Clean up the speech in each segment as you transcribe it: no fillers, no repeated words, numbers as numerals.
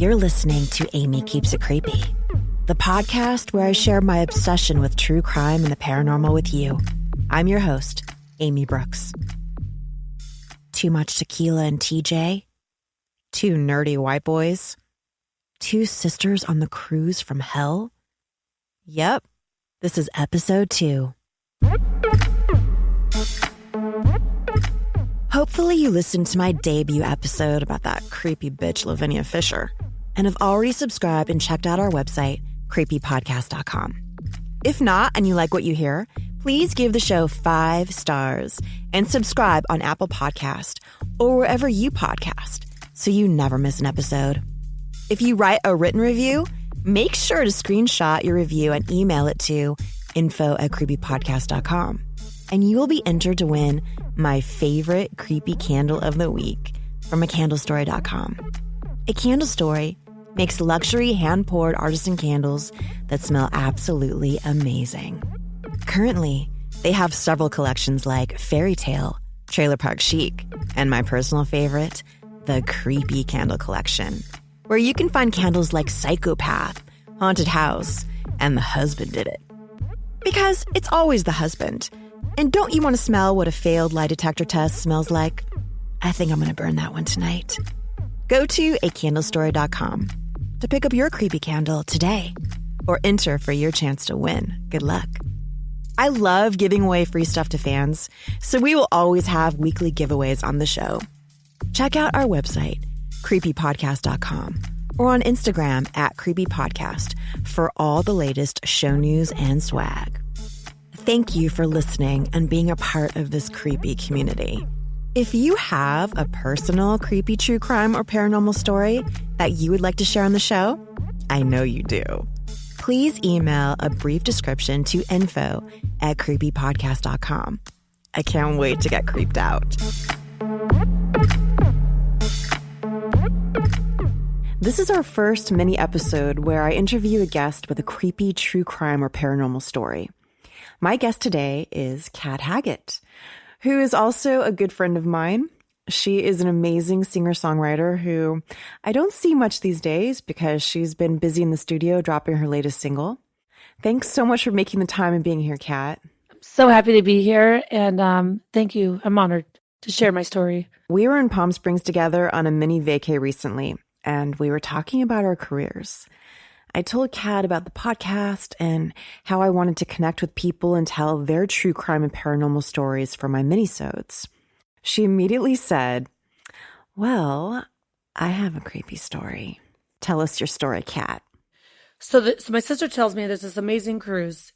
You're listening to Aimee Keeps It Creepy, the podcast where I share my obsession with true crime and the paranormal with you. I'm your host, Aimee Brooks. Too much tequila and TJ? Two nerdy white boys? Two sisters on the cruise from hell? Yep, this is episode 2. Hopefully you listened to my debut episode about that creepy bitch Lavinia Fisher and have already subscribed and checked out our website, creepypodcast.com. If not, and you like what you hear, please give the show 5 stars and subscribe on Apple Podcast or wherever you podcast so you never miss an episode. If you write a written review, make sure to screenshot your review and email it to info@creepypodcast.com. And you will be entered to win my favorite creepy candle of the week from acandlestory.com. A Candle Story makes luxury hand-poured artisan candles that smell absolutely amazing. Currently, they have several collections like Fairy Tale, Trailer Park Chic, and my personal favorite, the Creepy Candle Collection, where you can find candles like Psychopath, Haunted House, and The Husband Did It. Because it's always the husband. And don't you want to smell what a failed lie detector test smells like? I think I'm going to burn that one tonight. Go to acandlestory.com to pick up your creepy candle today or enter for your chance to win. Good luck. I love giving away free stuff to fans, so we will always have weekly giveaways on the show. Check out our website, creepypodcast.com, or on Instagram @creepypodcast for all the latest show news and swag. Thank you for listening and being a part of this creepy community. If you have a personal creepy true crime or paranormal story that you would like to share on the show, I know you do. Please email a brief description to info@creepypodcast.com. I can't wait to get creeped out. This is our first mini episode where I interview a guest with a creepy true crime or paranormal story. My guest today is Cat Haggett, who is also a good friend of mine. She is an amazing singer-songwriter who I don't see much these days because she's been busy in the studio dropping her latest single. Thanks so much for making the time and being here, Cat. I'm so happy to be here, and thank you. I'm honored to share my story. We were in Palm Springs together on a mini vacay recently, and we were talking about our careers. I told Kat about the podcast and how I wanted to connect with people and tell their true crime and paranormal stories for my minisodes. She immediately said, "Well, I have a creepy story. Tell us your story, Kat." So my sister tells me there's this amazing cruise.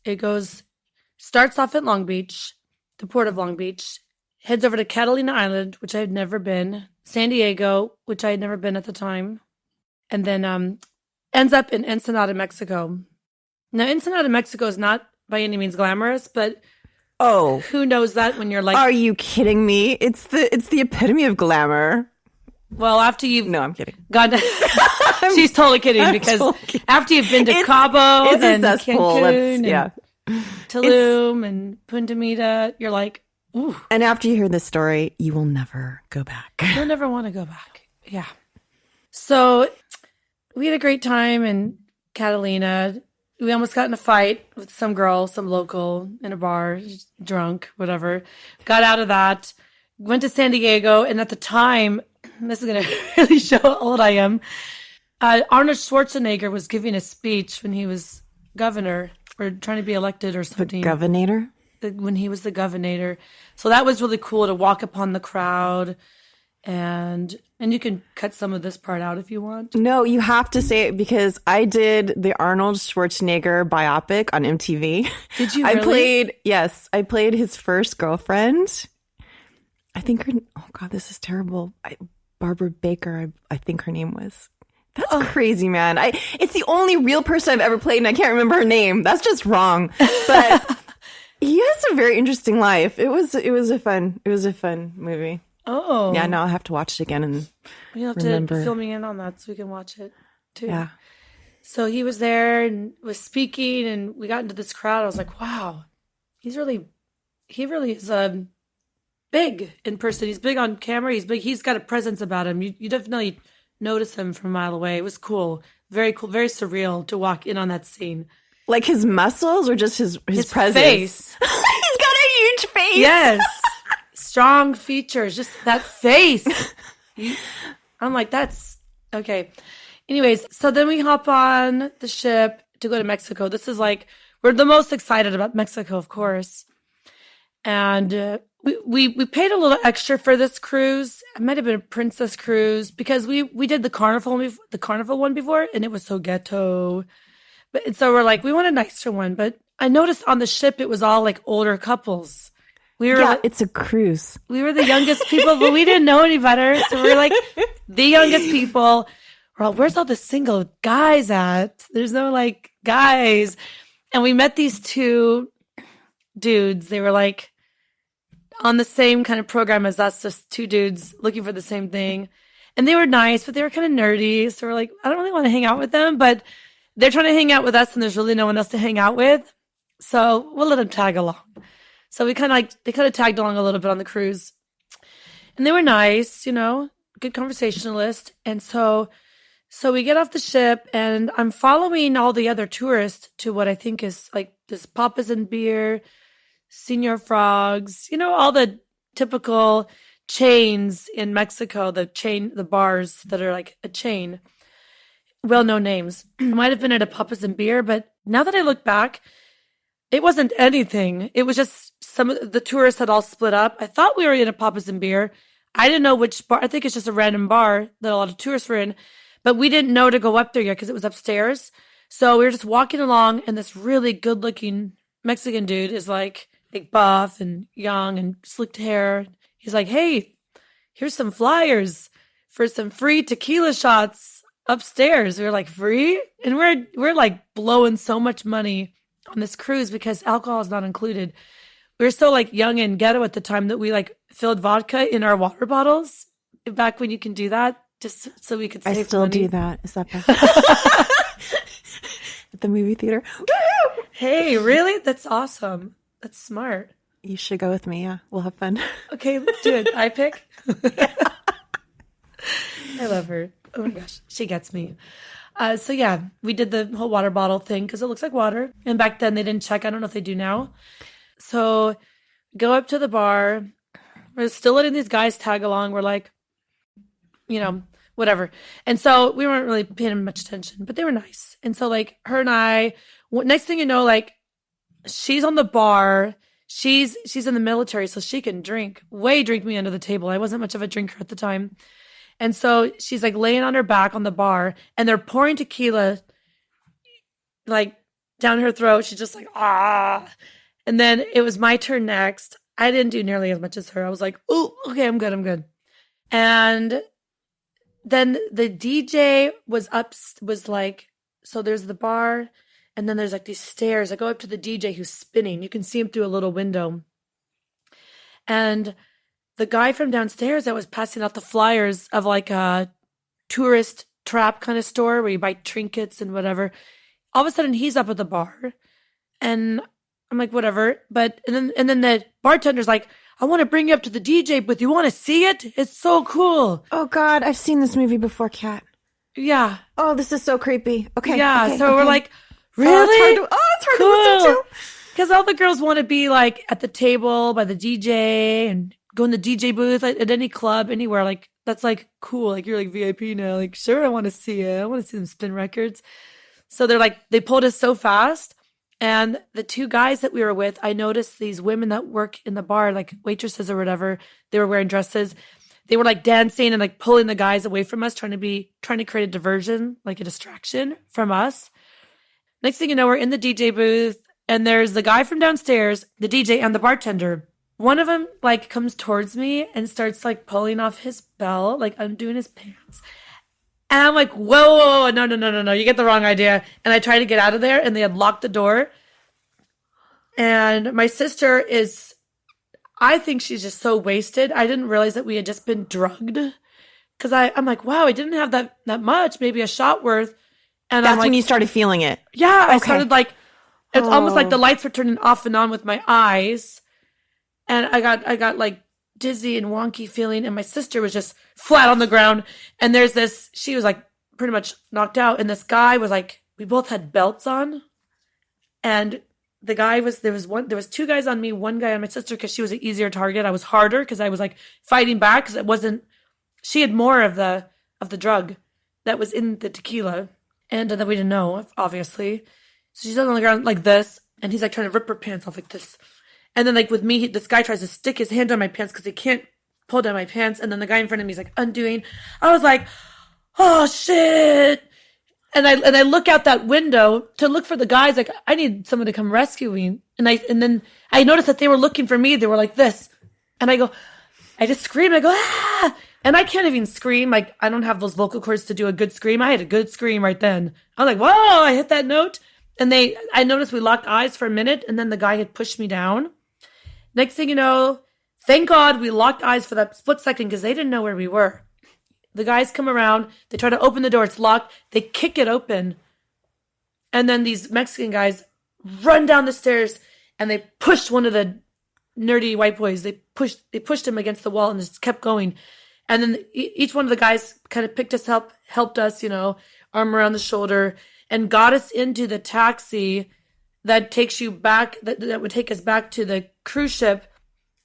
Starts off at Long Beach, the port of Long Beach, heads over to Catalina Island, which I had never been, San Diego, which I had never been at the time, and then ends up in Ensenada, Mexico. Now, Ensenada, Mexico is not by any means glamorous, but who knows that when you're like... Are you kidding me? It's the epitome of glamour. Well, after you've... No, I'm kidding. She's totally kidding because after you've been to Cabo and Cancun and Tulum and Punta Mita, you're like, ooh. And after you hear this story, you will never go back. You'll never want to go back. Yeah. So... we had a great time in Catalina. We almost got in a fight with some girl, some local, in a bar, drunk, whatever. Got out of that. Went to San Diego. And at the time, this is going to really show how old I am, Arnold Schwarzenegger was giving a speech when he was governor or trying to be elected or something. The governor? When he was the governor. So that was really cool to walk upon the crowd. And you can cut some of this part out if you want. No, you have to say it because I did the Arnold Schwarzenegger biopic on MTV. Did you really? I played his first girlfriend. I think this is terrible. Barbara Baker, I think her name was. That's crazy, man. It's the only real person I've ever played and I can't remember her name. That's just wrong. But he has a very interesting life. It was a fun movie. Oh. Yeah, now I'll have to watch it again and you'll have remember. To fill me in on that so we can watch it too. Yeah. So he was there and was speaking and we got into this crowd. I was like, wow, he really is big in person. He's big on camera. He's big. He's got a presence about him. You definitely notice him from a mile away. It was cool. Very cool. Very surreal to walk in on that scene. Like his muscles or just his presence? Face. He's got a huge face. Yes. Strong features. Just that face. I'm like, that's okay. Anyways, so then we hop on the ship to go to Mexico. This is like, we're the most excited about Mexico, of course. And we paid a little extra for this cruise. It might have been a princess cruise because we did the carnival one before, and it was so ghetto. And so we're like, we want a nicer one. But I noticed on the ship it was all like older couples. It's a cruise. We were the youngest people, but we didn't know any better. So we're like the youngest people. We're all, where's all the single guys at? There's no like guys. And we met these two dudes. They were like on the same kind of program as us, just two dudes looking for the same thing. And they were nice, but they were kind of nerdy. So we're like, I don't really want to hang out with them, but they're trying to hang out with us and there's really no one else to hang out with. So we'll let them tag along. So they kind of tagged along a little bit on the cruise. And they were nice, good conversationalist. And so we get off the ship and I'm following all the other tourists to what I think is like this Papas and Beer, Senor Frogs, all the typical chains in Mexico, the bars that are like a chain, well-known names. Might have been at a Papas and Beer, but now that I look back, it wasn't anything. It was just some of the tourists had all split up. I thought we were in a Papas and Beer. I didn't know which bar. I think it's just a random bar that a lot of tourists were in, but we didn't know to go up there yet because it was upstairs. So we were just walking along and this really good-looking Mexican dude is like buff and young and slicked hair. He's like, hey, here's some flyers for some free tequila shots upstairs. We were like, free? And we're like blowing so much money on this cruise because alcohol is not included. We were so like young and ghetto at the time that we like filled vodka in our water bottles back when you can do that just so we could save money. I still do that. Is that bad? At the movie theater. Hey, really? That's awesome. That's smart. You should go with me. Yeah, we'll have fun. Okay, let's do it. I pick. I love her. Oh my gosh, she gets me. So yeah, we did the whole water bottle thing because it looks like water. And back then they didn't check. I don't know if they do now. So go up to the bar. We're still letting these guys tag along. We're like, whatever. And so we weren't really paying much attention, but they were nice. And so like her and I, next thing you know, like she's on the bar. She's in the military, so she can drink me under the table. I wasn't much of a drinker at the time. And so she's like laying on her back on the bar and they're pouring tequila like down her throat. She's just like, ah. And then it was my turn next. I didn't do nearly as much as her. I was like, oh, okay, I'm good. And then the DJ was like, so there's the bar and then there's like these stairs. I go up to the DJ who's spinning. You can see him through a little window. And the guy from downstairs that was passing out the flyers of like a tourist trap kind of store where you buy trinkets and whatever. All of a sudden he's up at the bar and I'm like, whatever. But, and then the bartender's like, I want to bring you up to the DJ booth. You want to see it? It's so cool. Oh God, I've seen this movie before, Kat. Yeah. Oh, this is so creepy. Okay. Yeah. Okay, so we're like, really? It's hard to listen to. Because all the girls want to be like at the table by the DJ and go in the DJ booth at any club, anywhere. Like, that's like cool. Like, you're like VIP now. Like, sure, I want to see it. I want to see them spin records. So they're like, they pulled us so fast. And the two guys that we were with, I noticed these women that work in the bar, like waitresses or whatever, they were wearing dresses. They were like dancing and like pulling the guys away from us, trying to create a diversion, like a distraction from us. Next thing you know, we're in the DJ booth and there's the guy from downstairs, the DJ and the bartender. One of them like comes towards me and starts like pulling off his belt, like undoing his pants. And I'm like, whoa, no, you get the wrong idea. And I tried to get out of there and they had locked the door. And my sister I think she's just so wasted. I didn't realize that we had just been drugged. Because I'm like, wow, I didn't have that much, maybe a shot worth. And that's I'm like, when you started feeling it. Yeah, okay. I started like, it's almost like the lights were turning off and on with my eyes. And I got like dizzy and wonky feeling, and my sister was just flat on the ground. And she was like pretty much knocked out, and this guy was like, we both had belts on, and the guy there was two guys on me, one guy on my sister, because she was an easier target. I was harder because I was like fighting back because she had more of the drug that was in the tequila, and that we didn't know, obviously. So she's on the ground like this, and he's like trying to rip her pants off like this. And then like with me, this guy tries to stick his hand on my pants because he can't pull down my pants. And then the guy in front of me is like undoing. I was like, oh shit. And I look out that window to look for the guys. Like, I need someone to come rescue me. And then I noticed that they were looking for me. They were like this. And I just scream. I go, ah. And I can't even scream. Like, I don't have those vocal cords to do a good scream. I had a good scream right then. I was like, whoa, I hit that note. And I noticed we locked eyes for a minute, and then the guy had pushed me down. Next thing you know, thank God we locked eyes for that split second because they didn't know where we were. The guys come around. They try to open the door. It's locked. They kick it open. And then these Mexican guys run down the stairs, and they pushed one of the nerdy white boys. They pushed him against the wall and just kept going. And then each one of the guys kind of picked us up, helped us, arm around the shoulder, and got us into the taxi that takes you back, that would take us back to the cruise ship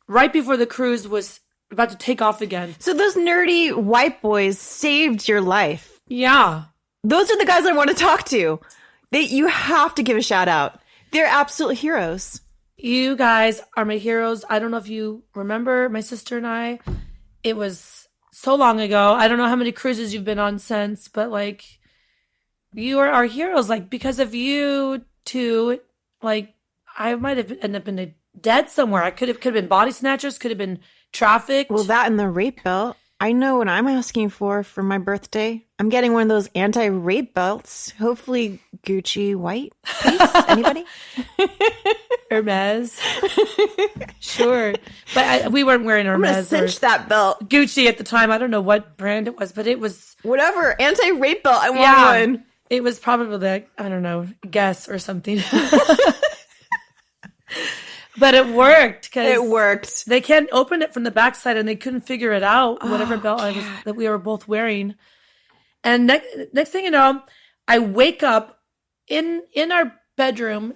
right before the cruise was about to take off again. So those nerdy white boys saved your life. Yeah. Those are the guys I want to talk to. You have to give a shout out. They're absolute heroes. You guys are my heroes. I don't know if you remember my sister and I. It was so long ago. I don't know how many cruises you've been on since, but like, you are our heroes. Like, because of you two, like, I might have ended up in dead somewhere. I could have been body snatchers, could have been trafficked. Well, that and the rape belt. I know what I'm asking for my birthday. I'm getting one of those anti-rape belts. Hopefully Gucci white. Please, anybody? Hermes. Sure. But we weren't wearing Hermes. I'm going to cinch that belt. Gucci at the time. I don't know what brand it was, but it was... Whatever. Anti-rape belt. I want one. It was probably, I don't know, Guess or something. But it worked. It worked. They can't open it from the backside, and they couldn't figure it out, whatever belt that we were both wearing. And next thing you know, I wake up in our bedroom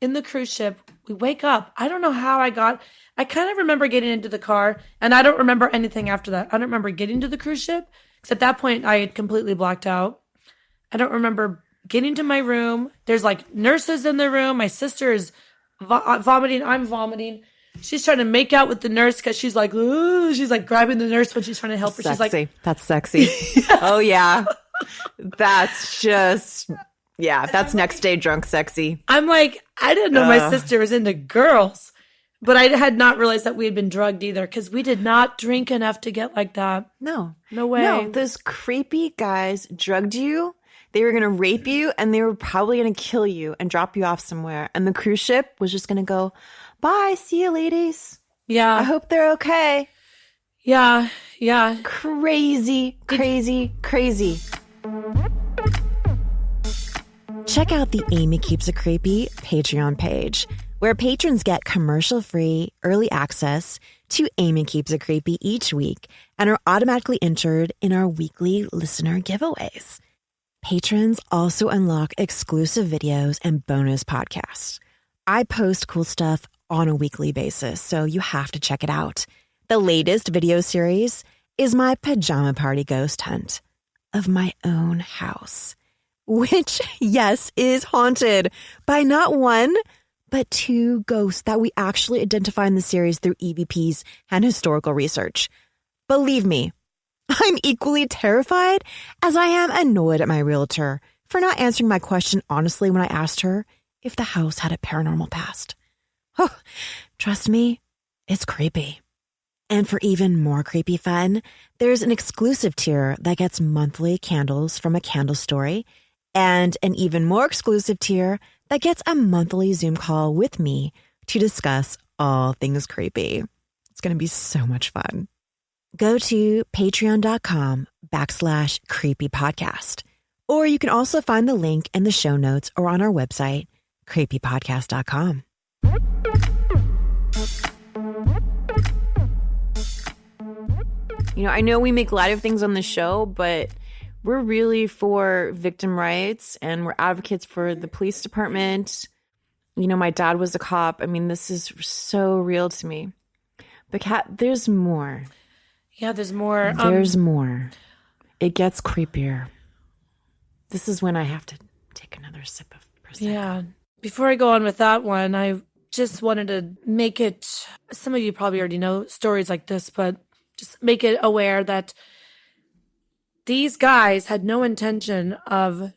in the cruise ship. We wake up. I don't know how I kind of remember getting into the car, and I don't remember anything after that. I don't remember getting to the cruise ship, because at that point I had completely blacked out. I don't remember getting to my room. There's like nurses in the room. My sister is vomiting. I'm vomiting. She's trying to make out with the nurse because she's like, ooh, she's like grabbing the nurse when she's trying to help her. Sexy. She's like, that's sexy. Yes. Oh yeah. That's just, yeah, that's next day drunk sexy. I'm like, I didn't know my sister was into girls, but I had not realized that we had been drugged either, because we did not drink enough to get like that. No way. No, those creepy guys drugged you. They were going to rape you, and they were probably going to kill you and drop you off somewhere. And the cruise ship was just going to go, bye, see you, ladies. Yeah. I hope they're okay. Yeah. Crazy. Check out the Aimee Keeps It Creepy Patreon page, where patrons get commercial-free early access to Aimee Keeps It Creepy each week and are automatically entered in our weekly listener giveaways. Patrons also unlock exclusive videos and bonus podcasts. I post cool stuff on a weekly basis, so you have to check it out. The latest video series is my pajama party ghost hunt of my own house, which, yes, is haunted by not one, but two ghosts that we actually identify in the series through EVPs and historical research. Believe me, I'm equally terrified as I am annoyed at my realtor for not answering my question honestly when I asked her if the house had a paranormal past. Oh, trust me, it's creepy. And for even more creepy fun, there's an exclusive tier that gets monthly candles from a candle story, and an even more exclusive tier that gets a monthly Zoom call with me to discuss all things creepy. It's going to be so much fun. Go to patreon.com/creepypodcast. Or you can also find the link in the show notes or on our website, creepypodcast.com. I know we make light of things on the show, but we're really for victim rights and we're advocates for the police department. My dad was a cop. I mean, this is so real to me. But Kat, there's more. Yeah, there's more. There's more. It gets creepier. This is when I have to take another sip of Prosecco. Yeah. Before I go on with that one, I just wanted to make it, some of you probably already know stories like this, but just make it aware that these guys had no intention of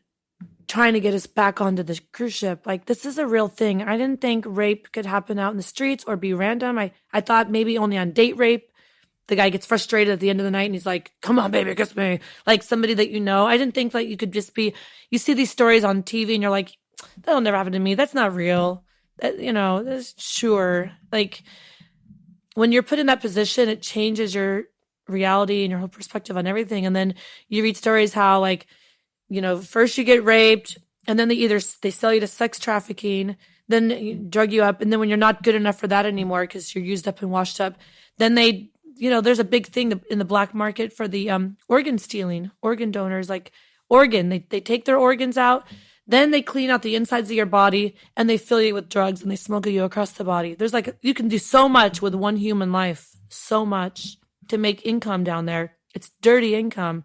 trying to get us back onto the cruise ship. Like, this is a real thing. I didn't think rape could happen out in the streets or be random. I thought maybe only on date rape. The guy gets frustrated at the end of the night and he's like, come on, baby, kiss me. Like somebody that you know. I didn't think that you could just be, you see these stories on TV and you're like, that'll never happen to me. That's not real. That's sure. Like when you're put in that position, it changes your reality and your whole perspective on everything. And then you read stories how first you get raped and then they sell you to sex trafficking, then drug you up. And then when you're not good enough for that anymore because you're used up and washed up, then they, there's a big thing in the black market for the organ stealing, organ donors, like they take their organs out, then they clean out the insides of your body and they fill you with drugs and they smuggle you across the body. There's you can do so much with one human life, so much to make income down there. It's dirty income.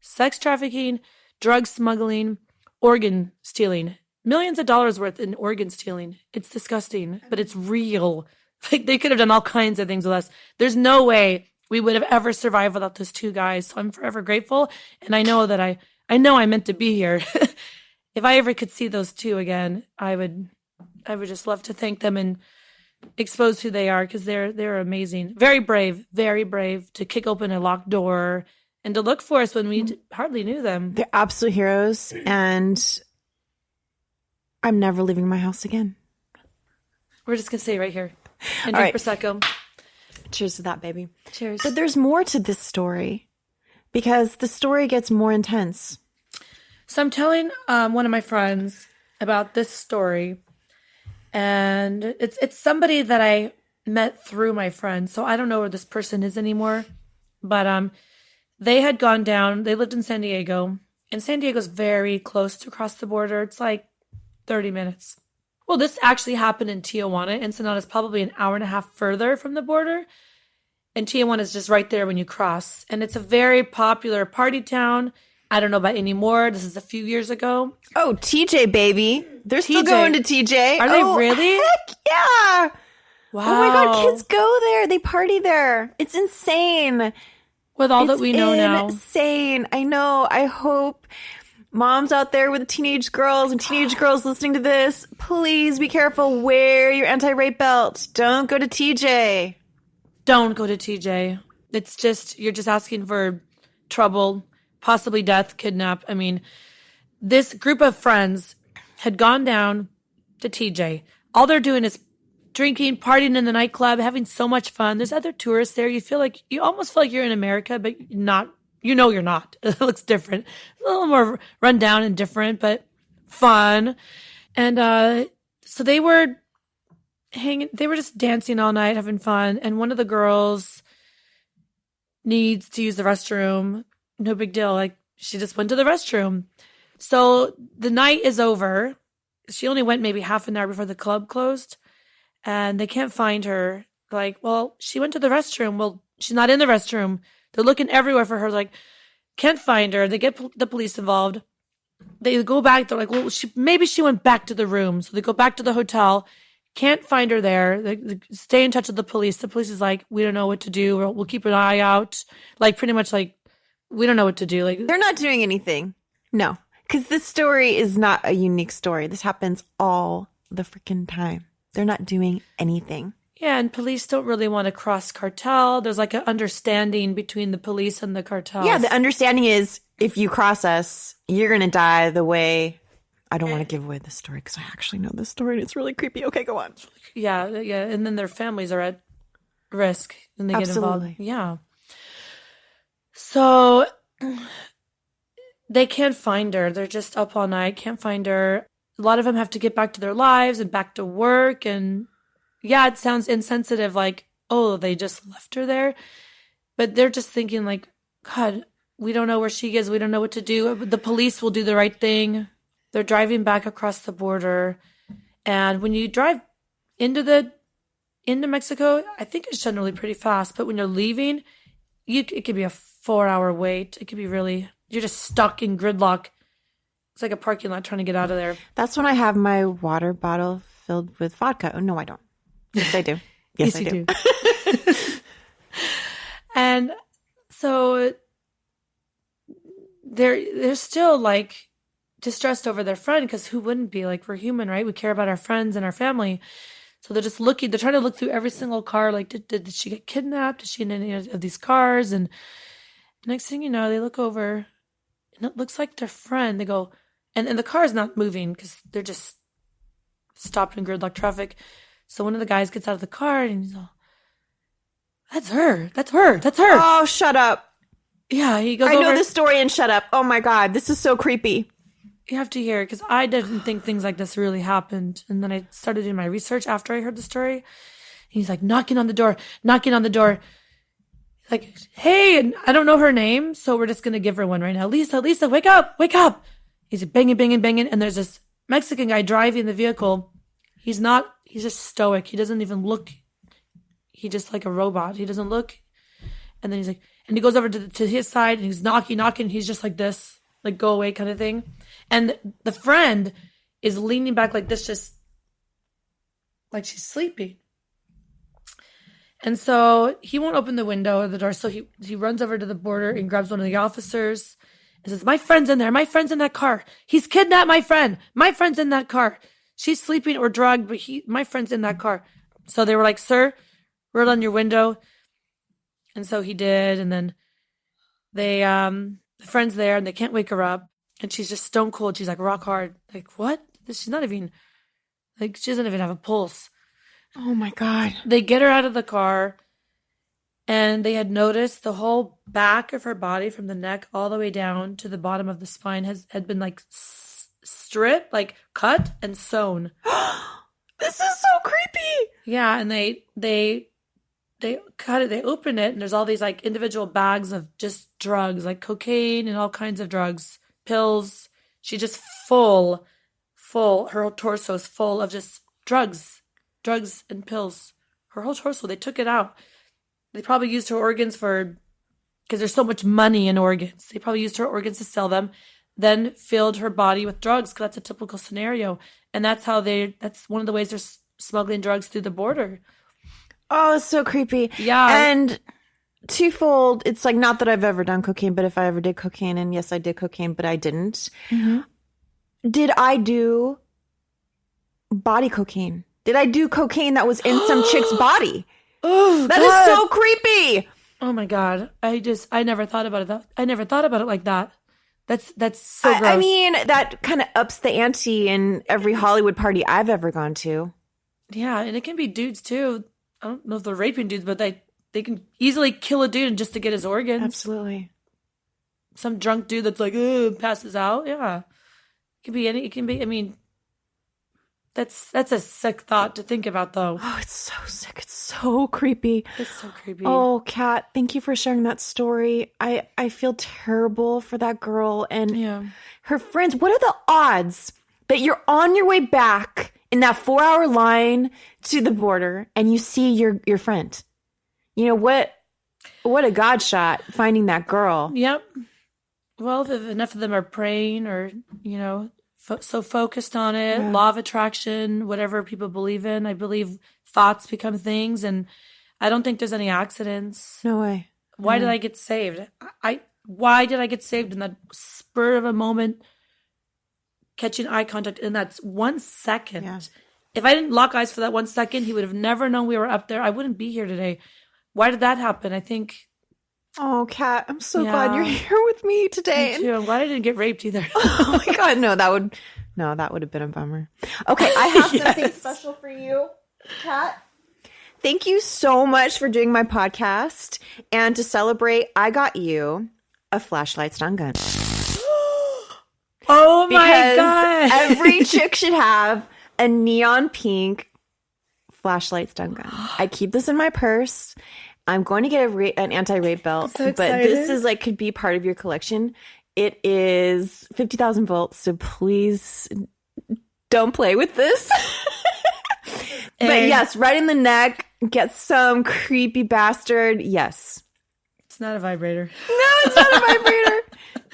Sex trafficking, drug smuggling, organ stealing, millions of dollars worth in organ stealing. It's disgusting, but it's real. Like they could have done all kinds of things with us. There's no way we would have ever survived without those two guys. So I'm forever grateful. And I know that I know I'm meant to be here. If I ever could see those two again, I would just love to thank them and expose who they are because they're amazing. Very brave to kick open a locked door and to look for us when we hardly knew them. They're absolute heroes. And I'm never leaving my house again. We're just going to stay right here. And All drink right. Prosecco. Cheers to that, baby. Cheers. But there's more to this story because the story gets more intense. So I'm telling one of my friends about this story, and it's somebody that I met through my friend. So I don't know where this person is anymore, but they had gone down. They lived in San Diego, and San Diego's very close to cross the border. It's like 30 minutes. Well, this actually happened in Tijuana. Ensenada is probably an hour and a half further from the border. And Tijuana is just right there when you cross. And it's a very popular party town. I don't know about anymore. This is a few years ago. Oh, TJ, baby. They're still going to TJ. Are they really? Heck yeah. Wow. Oh my God, kids go there. They party there. It's insane. With all that we know now. Insane. I know. I hope moms out there with teenage girls and teenage girls listening to this, please be careful. Wear your anti-rape belt. Don't go to TJ. Don't go to TJ. It's just, you're just asking for trouble, possibly death, kidnap. I mean, this group of friends had gone down to TJ. All they're doing is drinking, partying in the nightclub, having so much fun. There's other tourists there. You almost feel like you're in America, but not. You're not. It looks different. A little more run down and different, but fun. And so they were just dancing all night, having fun. And one of the girls needs to use the restroom. No big deal. Like, she just went to the restroom. So the night is over. She only went maybe half an hour before the club closed. And they can't find her. Like, well, she went to the restroom. Well, she's not in the restroom. They're looking everywhere for her, like, can't find her. They get the police involved. They go back. They're like, well, maybe she went back to the room. So they go back to the hotel. Can't find her there. They stay in touch with the police. The police is like, we don't know what to do. We'll keep an eye out. Like, pretty much like, we don't know what to do. Like, they're not doing anything. No, because this story is not a unique story. This happens all the freaking time. They're not doing anything. Yeah, and police don't really want to cross cartel. There's like an understanding between the police and the cartel. Yeah, the understanding is if you cross us, you're going to die the way... I don't want to give away the story because I actually know this story and it's really creepy. Okay, go on. Yeah. And then their families are at risk and they get involved. Yeah. So they can't find her. They're just up all night, can't find her. A lot of them have to get back to their lives and back to work. And yeah, it sounds insensitive, like, oh, they just left her there. But they're just thinking like, God, we don't know where she is. We don't know what to do. The police will do the right thing. They're driving back across the border. And when you drive into Mexico, I think it's generally pretty fast. But when you're leaving, it could be a 4-hour wait. It could be you're just stuck in gridlock. It's like a parking lot trying to get out of there. That's when I have my water bottle filled with vodka. Oh, no, I don't. Yes, I do. Yes, I do. And so they're still like distressed over their friend, because who wouldn't be? Like, we're human, right? We care about our friends and our family. So they're just looking. They're trying to look through every single car. Like, did she get kidnapped? Is she in any of these cars? And next thing you know, they look over, and it looks like their friend. They go, and the car is not moving because they're just stopped in gridlock traffic. So one of the guys gets out of the car, and he's all, "That's her. That's her. That's her." Oh, shut up. Yeah, he goes I know over. this story and shut up. Oh my God, this is so creepy. You have to hear it, because I didn't think things like this really happened. And then I started doing my research after I heard the story. He's like knocking on the door. Like, hey, and I don't know her name, so we're just going to give her one right now. Lisa, wake up. He's banging. And there's this Mexican guy driving the vehicle. He's just stoic. He doesn't even look. He's just like a robot. He doesn't look. And then he's like, and he goes over to his side, and he's knocking. He's just like this, like, go away kind of thing. And the friend is leaning back like this, just like she's sleeping. And so he won't open the window or the door. So he runs over to the border and grabs one of the officers and says, "My friend's in there. My friend's in that car. He's kidnapped my friend. My friend's in that car. She's sleeping or drugged, but my friend's in that car." So they were like, "Sir, roll on your window." And so he did. And then the friend's there, and they can't wake her up. And she's just stone cold. She's like rock hard. Like, what? She's not even, like, she doesn't even have a pulse. Oh my God. They get her out of the car, and they had noticed the whole back of her body from the neck all the way down to the bottom of the spine had been like stripped, like cut and sewn. This is so creepy. Yeah, and they cut it, they open it, and there's all these like individual bags of just drugs, like cocaine and all kinds of drugs, pills. She just full, her whole torso is full of just drugs and pills. Her whole torso, they took it out. They probably used her organs because there's so much money in organs. They probably used her organs to sell them, then filled her body with drugs, because that's a typical scenario. And that's one of the ways they're smuggling drugs through the border. Oh, it's so creepy. Yeah. And twofold, it's like, not that I've ever done cocaine, but if I ever did cocaine, and yes, I did cocaine, but I didn't. Mm-hmm. Did I do body cocaine? Did I do cocaine that was in some chick's body? Oh, that is so creepy. Oh my God. I never thought about it. I never thought about it like that. That's so gross. I mean, that kind of ups the ante in every Hollywood party I've ever gone to. Yeah, and it can be dudes too. I don't know if they're raping dudes, but they can easily kill a dude just to get his organs. Absolutely. Some drunk dude that's like, passes out. Yeah. It can be, I mean, that's a sick thought to think about, though. Oh, it's so sick. It's so creepy. It's so creepy. Oh, Kat, thank you for sharing that story. I feel terrible for that girl and her friends. What are the odds that you're on your way back in that 4-hour line to the border and you see your friend? You know, what a God shot finding that girl. Yep. Well, if enough of them are praying or, you know, so focused on it, law of attraction, whatever people believe in. I believe thoughts become things, and I don't think there's any accidents. No way. Why did I get saved? Why did I get saved in that spur of a moment, catching eye contact in that 1 second? Yeah. If I didn't lock eyes for that 1 second, he would have never known we were up there. I wouldn't be here today. Why did that happen? I think. Oh, Kat, I'm so glad you're here with me today. Me too. I'm glad I didn't get raped either. Oh my God, no, that would have been a bummer. Okay, I have something special for you, Kat. Thank you so much for doing my podcast. And to celebrate, I got you a flashlight stun gun. Oh my God. Every chick should have a neon pink flashlight stun gun. I keep this in my purse. I'm going to get an anti-rape belt, so but this excited. is like could be part of your collection. It is 50,000 volts, so please don't play with this. But yes, right in the neck, get some creepy bastard. Yes. It's not a vibrator. No, it's not a vibrator.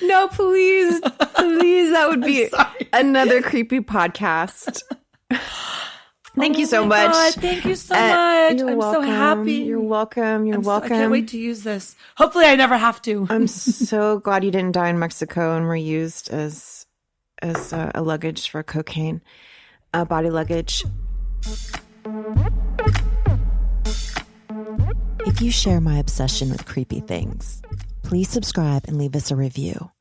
No, please. Please, that would be another creepy podcast. Thank you so much. God, thank you so much. You're I'm welcome. so happy. You're welcome. You're welcome. I can't wait to use this. Hopefully I never have to. I'm so glad you didn't die in Mexico and were used as a luggage for cocaine, body luggage. If you share my obsession with creepy things, please subscribe and leave us a review.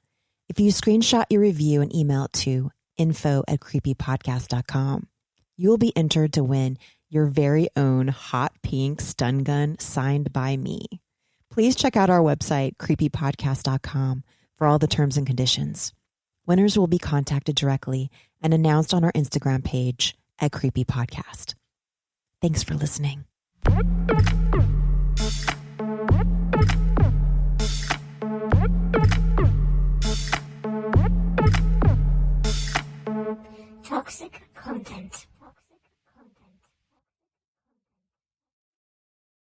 If you screenshot your review and email it to info@creepypodcast.com, you will be entered to win your very own hot pink stun gun signed by me. Please check out our website, creepypodcast.com, for all the terms and conditions. Winners will be contacted directly and announced on our Instagram page at Creepy Podcast. Thanks for listening. Toxic content.